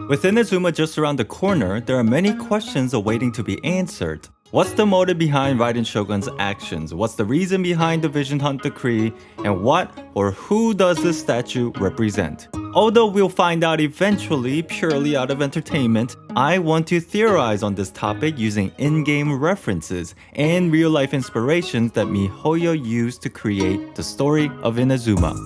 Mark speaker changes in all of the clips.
Speaker 1: With Inazuma just around the corner, there are many questions awaiting to be answered. What's the motive behind Raiden Shogun's actions? What's the reason behind the Vision Hunt Decree? And what or who does this statue represent? Although we'll find out eventually, purely out of entertainment, I want to theorize on this topic using in-game references and real-life inspirations that MiHoYo used to create the story of Inazuma.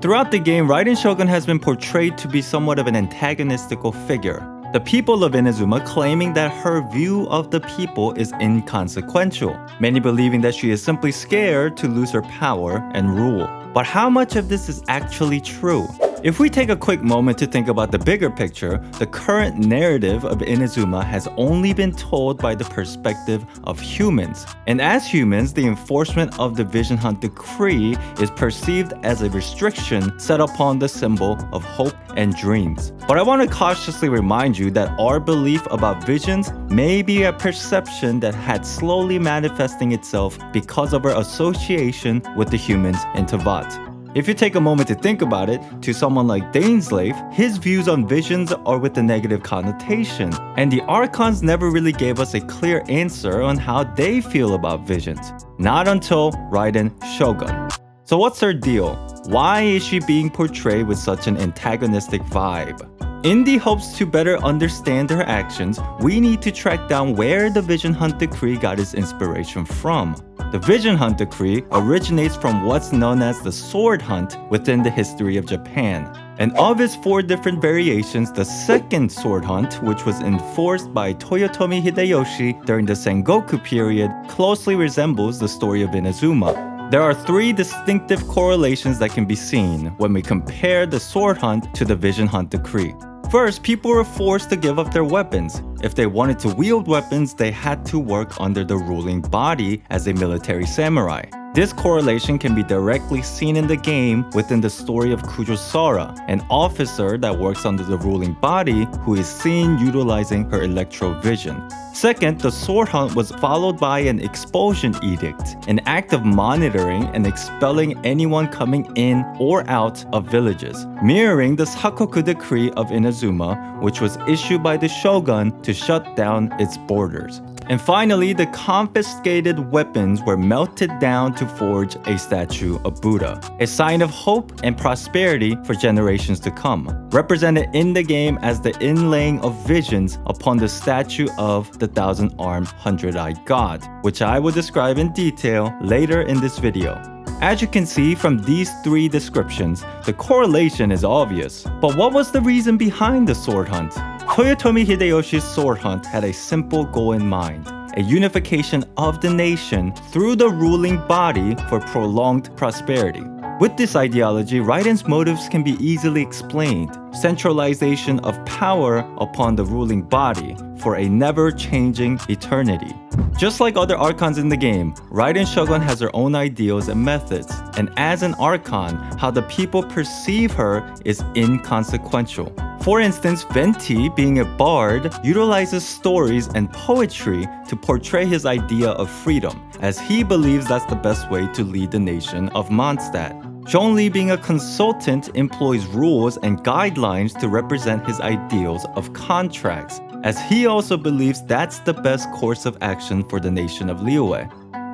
Speaker 1: Throughout the game, Raiden Shogun has been portrayed to be somewhat of an antagonistical figure. The people of Inazuma claiming that her view of the people is inconsequential, many believing that she is simply scared to lose her power and rule. But how much of this is actually true? If we take a quick moment to think about the bigger picture, the current narrative of Inazuma has only been told by the perspective of humans. And as humans, the enforcement of the Vision Hunt Decree is perceived as a restriction set upon the symbol of hope and dreams. But I want to cautiously remind you that our belief about visions may be a perception that had slowly manifesting itself because of our association with the humans in Teyvat. If you take a moment to think about it, to someone like Daneslave, his views on visions are with a negative connotation, and the Archons never really gave us a clear answer on how they feel about visions. Not until Raiden Shogun. So what's her deal? Why is she being portrayed with such an antagonistic vibe? In the hopes to better understand her actions, we need to track down where the Vision Hunt Decree got its inspiration from. The Vision Hunt Decree originates from what's known as the Sword Hunt within the history of Japan. And of its 4 different variations, the second Sword Hunt, which was enforced by Toyotomi Hideyoshi during the Sengoku period, closely resembles the story of Inazuma. There are 3 distinctive correlations that can be seen when we compare the Sword Hunt to the Vision Hunt Decree. First, people were forced to give up their weapons. If they wanted to wield weapons, they had to work under the ruling body as a military samurai. This correlation can be directly seen in the game within the story of Kujosara, an officer that works under the ruling body who is seen utilizing her Electro Vision. Second, the Sword Hunt was followed by an expulsion edict, an act of monitoring and expelling anyone coming in or out of villages, mirroring the Sakoku Decree of Inazuma, which was issued by the shogun to shut down its borders. And finally, the confiscated weapons were melted down to forge a statue of Buddha, a sign of hope and prosperity for generations to come, represented in the game as the inlaying of visions upon the statue of the thousand-armed, hundred-eyed god, which I will describe in detail later in this video. As you can see from these 3 descriptions, the correlation is obvious. But what was the reason behind the Sword Hunt? Toyotomi Hideyoshi's Sword Hunt had a simple goal in mind: a unification of the nation through the ruling body for prolonged prosperity. With this ideology, Raiden's motives can be easily explained: centralization of power upon the ruling body for a never-changing eternity. Just like other Archons in the game, Raiden Shogun has her own ideals and methods, and as an Archon, how the people perceive her is inconsequential. For instance, Venti, being a bard, utilizes stories and poetry to portray his idea of freedom, as he believes that's the best way to lead the nation of Mondstadt. Zhongli, being a consultant, employs rules and guidelines to represent his ideals of contracts, as he also believes that's the best course of action for the nation of Liyue.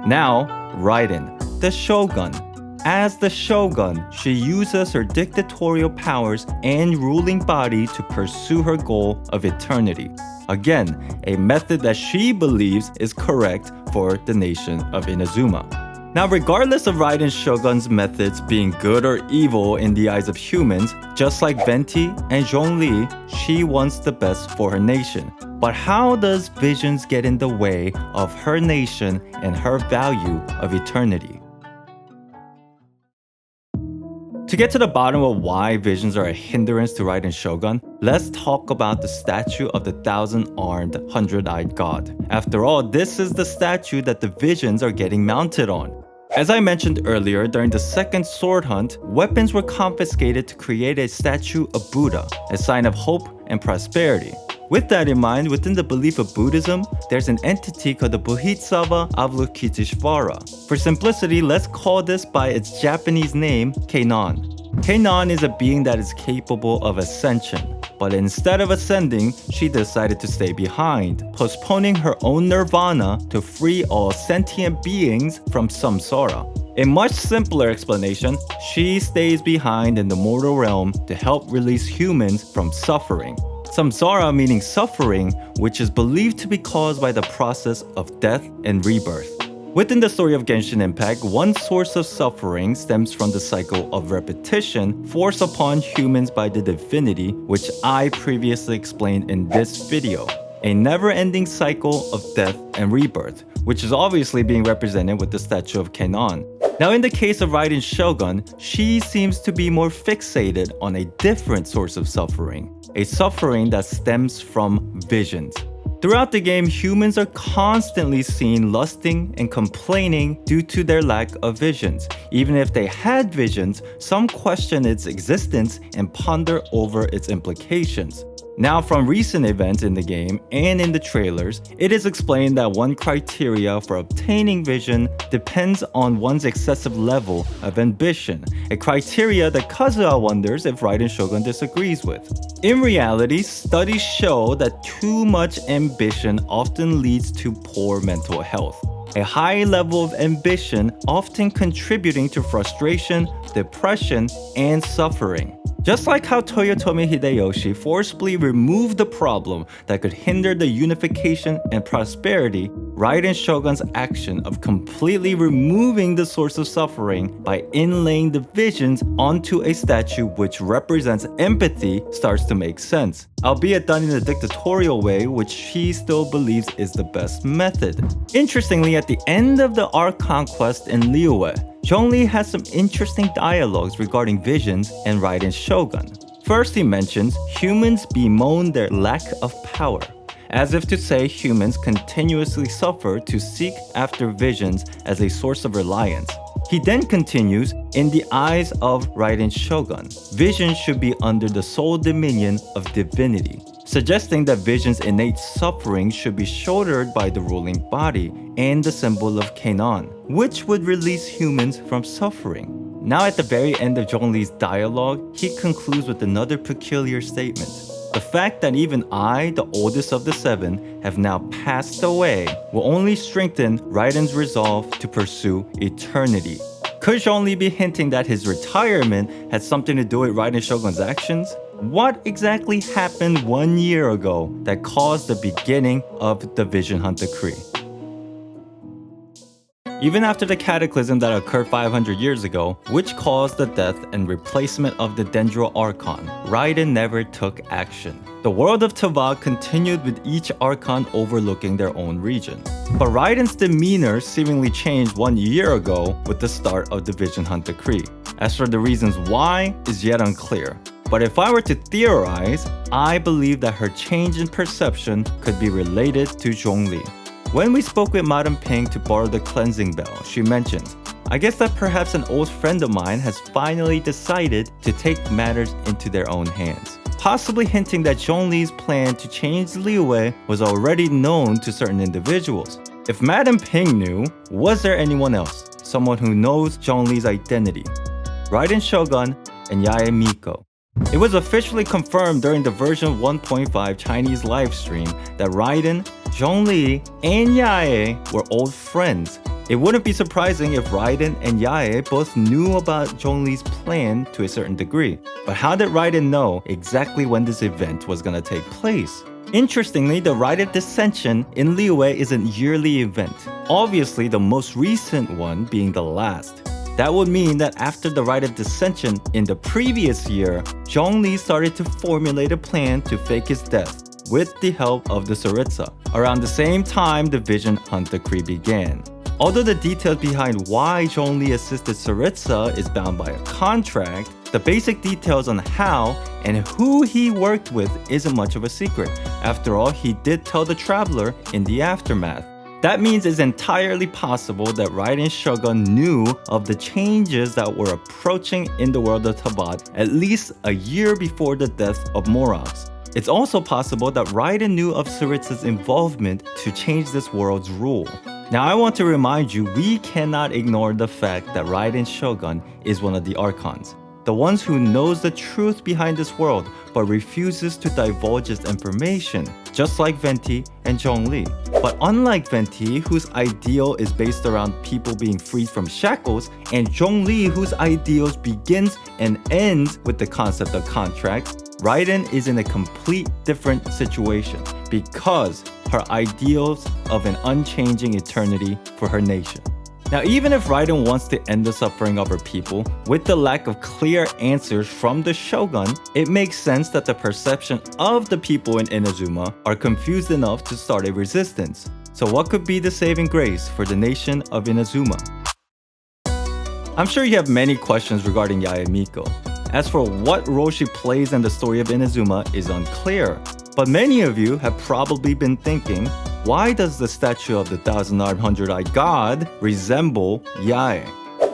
Speaker 1: Now, Raiden, the Shogun. As the Shogun, she uses her dictatorial powers and ruling body to pursue her goal of eternity. Again, a method that she believes is correct for the nation of Inazuma. Now, regardless of Raiden Shogun's methods being good or evil in the eyes of humans, just like Venti and Zhongli, she wants the best for her nation. But how does visions get in the way of her nation and her value of eternity? To get to the bottom of why visions are a hindrance to Raiden Shogun, let's talk about the statue of the thousand-armed, hundred-eyed god. After all, this is the statue that the visions are getting mounted on. As I mentioned earlier, during the second Sword Hunt, weapons were confiscated to create a statue of Buddha, a sign of hope and prosperity. With that in mind, within the belief of Buddhism, there's an entity called the Bodhisattva Avalokiteshvara. For simplicity, let's call this by its Japanese name, Keinon. Keinon is a being that is capable of ascension, but instead of ascending, she decided to stay behind, postponing her own nirvana to free all sentient beings from samsara. A much simpler explanation, she stays behind in the mortal realm to help release humans from suffering. Samsara meaning suffering, which is believed to be caused by the process of death and rebirth. Within the story of Genshin Impact, one source of suffering stems from the cycle of repetition forced upon humans by the divinity, which I previously explained in this video. A never-ending cycle of death and rebirth, which is obviously being represented with the statue of Keinon. Now in the case of Raiden Shogun, she seems to be more fixated on a different source of suffering, a suffering that stems from visions. Throughout the game, humans are constantly seen lusting and complaining due to their lack of visions. Even if they had visions, some question its existence and ponder over its implications. Now, from recent events in the game and in the trailers, it is explained that one criteria for obtaining vision depends on one's excessive level of ambition, a criteria that Kazuha wonders if Raiden Shogun disagrees with. In reality, studies show that too much ambition often leads to poor mental health. A high level of ambition often contributing to frustration, depression, and suffering. Just like how Toyotomi Hideyoshi forcibly removed the problem that could hinder the unification and prosperity, Raiden Shogun's action of completely removing the source of suffering by inlaying the visions onto a statue which represents empathy starts to make sense, albeit done in a dictatorial way which she still believes is the best method. Interestingly, at the end of the Archon quest in Liyue, Zhongli has some interesting dialogues regarding visions and Raiden Shogun. First, he mentions humans bemoan their lack of power, as if to say humans continuously suffer to seek after visions as a source of reliance. He then continues, in the eyes of Raiden Shogun, visions should be under the sole dominion of divinity, suggesting that vision's innate suffering should be shouldered by the ruling body and the symbol of Keinon, which would release humans from suffering. Now at the very end of Zhongli's dialogue, he concludes with another peculiar statement. The fact that even I, the oldest of the seven, have now passed away will only strengthen Raiden's resolve to pursue eternity. Could Zhongli be hinting that his retirement had something to do with Raiden Shogun's actions? What exactly happened 1 year ago that caused the beginning of the Vision Hunt decree? Even after the cataclysm that occurred 500 years ago, which caused the death and replacement of the Electro Archon, Raiden never took action. The world of Teyvat continued with each Archon overlooking their own region. But Raiden's demeanor seemingly changed 1 year ago with the start of the Vision Hunt decree. As for the reasons why is yet unclear. But if I were to theorize, I believe that her change in perception could be related to Zhongli. When we spoke with Madam Ping to borrow the cleansing bell, she mentioned, I guess that perhaps an old friend of mine has finally decided to take matters into their own hands. Possibly hinting that Zhongli's plan to change Liyue was already known to certain individuals. If Madam Ping knew, was there anyone else? Someone who knows Zhongli's identity? Raiden Shogun and Yae Miko. It was officially confirmed during the version 1.5 Chinese livestream that Raiden, Zhongli, and Yae were old friends. It wouldn't be surprising if Raiden and Yae both knew about Zhongli's plan to a certain degree. But how did Raiden know exactly when this event was gonna take place? Interestingly, the Raiden Dissension in Liyue is a yearly event, obviously the most recent one being the last. That would mean that after the Rite of Dissension in the previous year, Zhongli started to formulate a plan to fake his death with the help of the Tsaritsa. Around the same time, the Vision Hunt decree began. Although the details behind why Zhongli assisted Tsaritsa is bound by a contract, the basic details on how and who he worked with isn't much of a secret. After all, he did tell the Traveler in the aftermath. That means it's entirely possible that Raiden Shogun knew of the changes that were approaching in the world of Teyvat at least a year before the death of Morox. It's also possible that Raiden knew of Tsaritsa's involvement to change this world's rule. Now I want to remind you, we cannot ignore the fact that Raiden Shogun is one of the Archons. the ones who knows the truth behind this world but refuses to divulge its information, just like Venti and Zhongli. But unlike Venti, whose ideal is based around people being freed from shackles, and Zhongli, whose ideals begins and ends with the concept of contracts, Raiden is in a complete different situation because her ideals of an unchanging eternity for her nation. Now, even if Raiden wants to end the suffering of her people, with the lack of clear answers from the Shogun, it makes sense that the perception of the people in Inazuma are confused enough to start a resistance. So what could be the saving grace for the nation of Inazuma? I'm sure you have many questions regarding Yae Miko. As for what role she plays in the story of Inazuma is unclear, but many of you have probably been thinking, why does the statue of the thousand-armed hundred-eyed god resemble Yae?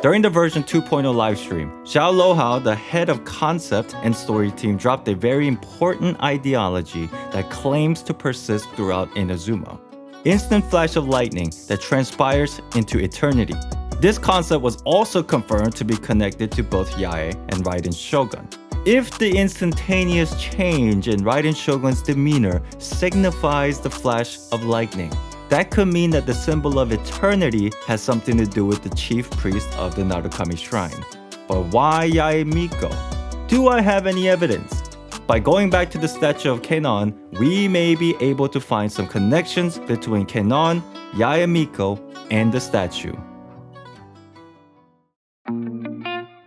Speaker 1: During the version 2.0 livestream, Xiao Lohao, the head of concept and story team, dropped a very important ideology that claims to persist throughout Inazuma. Instant flash of lightning that transpires into eternity. This concept was also confirmed to be connected to both Yae and Raiden Shogun. If the instantaneous change in Raiden Shogun's demeanor signifies the flash of lightning, that could mean that the symbol of eternity has something to do with the chief priest of the Narukami Shrine. But why Yae Miko? Do I have any evidence? By going back to the statue of Kenon, we may be able to find some connections between Kenon, Yae Miko, and the statue.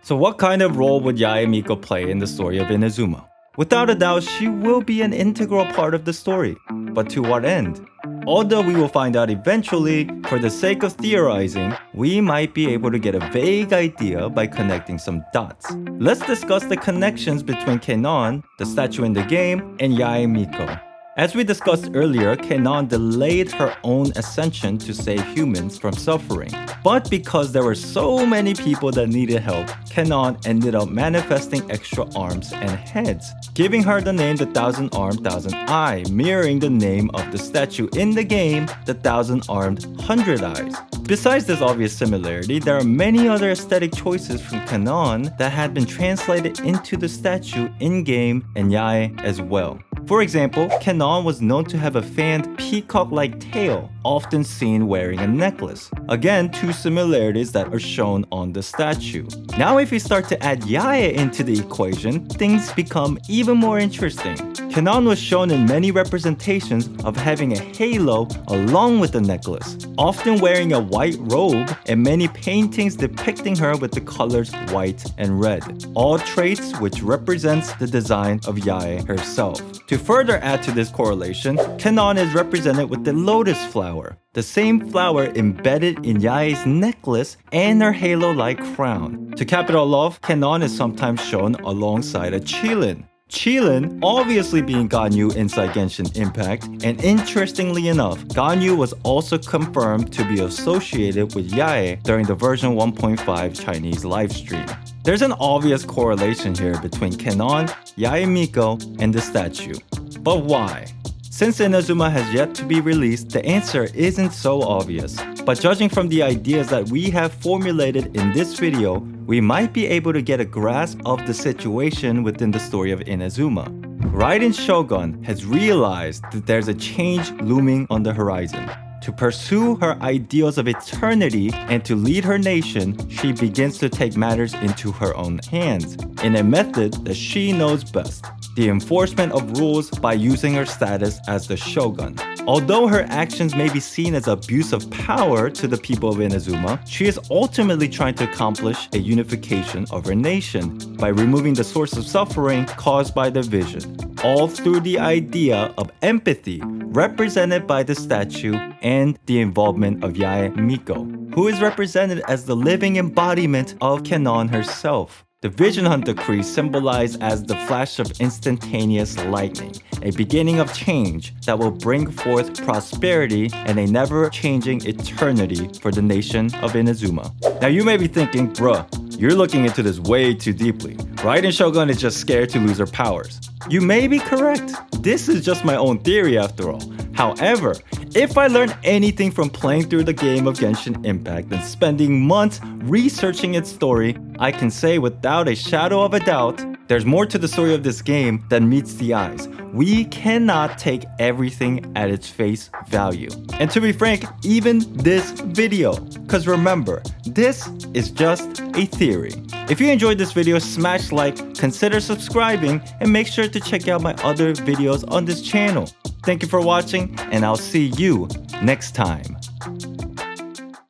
Speaker 1: So what kind of role would Yae Miko play in the story of Inazuma? Without a doubt, she will be an integral part of the story. But to what end? Although we will find out eventually, for the sake of theorizing, we might be able to get a vague idea by connecting some dots. Let's discuss the connections between Kenon, the statue in the game, and Yae Miko. As we discussed earlier, Kenon delayed her own ascension to save humans from suffering. But because there were so many people that needed help, Kenon ended up manifesting extra arms and heads, giving her the name the Thousand Armed Thousand Eye, mirroring the name of the statue in the game, the Thousand Armed Hundred Eyes. Besides this obvious similarity, there are many other aesthetic choices from Kenon that had been translated into the statue in-game and Yae as well. For example, Kenon was known to have a fanned peacock-like tail, often seen wearing a necklace. Again, two similarities that are shown on the statue. Now if we start to add Yae into the equation, things become even more interesting. Kenon was shown in many representations of having a halo along with the necklace, often wearing a white robe, and many paintings depicting her with the colors white and red, all traits which represents the design of Yae herself. To further add to this correlation, Kenon is represented with the lotus flower, the same flower embedded in Yae's necklace and her halo-like crown. To cap it all off, Kenon is sometimes shown alongside a Qilin. Qilin obviously being Ganyu inside Genshin Impact, and interestingly enough, Ganyu was also confirmed to be associated with Yae during the version 1.5 Chinese livestream. There's an obvious correlation here between Kenon, Yae Miko, and the statue. But why? Since Inazuma has yet to be released, the answer isn't so obvious. But judging from the ideas that we have formulated in this video, we might be able to get a grasp of the situation within the story of Inazuma. Raiden Shogun has realized that there's a change looming on the horizon. To pursue her ideals of eternity and to lead her nation, she begins to take matters into her own hands, in a method that she knows best: the enforcement of rules by using her status as the Shogun. Although her actions may be seen as abuse of power to the people of Inazuma, she is ultimately trying to accomplish a unification of her nation by removing the source of suffering caused by the vision, all through the idea of empathy represented by the statue and the involvement of Yae Miko, who is represented as the living embodiment of Kenon herself. The Vision Hunt Decree symbolized as the flash of instantaneous lightning, a beginning of change that will bring forth prosperity and a never-changing eternity for the nation of Inazuma. Now you may be thinking, bruh, you're looking into this way too deeply. Raiden Shogun is just scared to lose her powers. You may be correct. This is just my own theory after all. However, If I learned anything from playing through the game of Genshin Impact and spending months researching its story, I can say without a shadow of a doubt, there's more to the story of this game than meets the eyes. We cannot take everything at its face value. And to be frank, even this video. Cause remember, this is just a theory. If you enjoyed this video, smash like, consider subscribing, and make sure to check out my other videos on this channel. Thank you for watching, and I'll see you next time.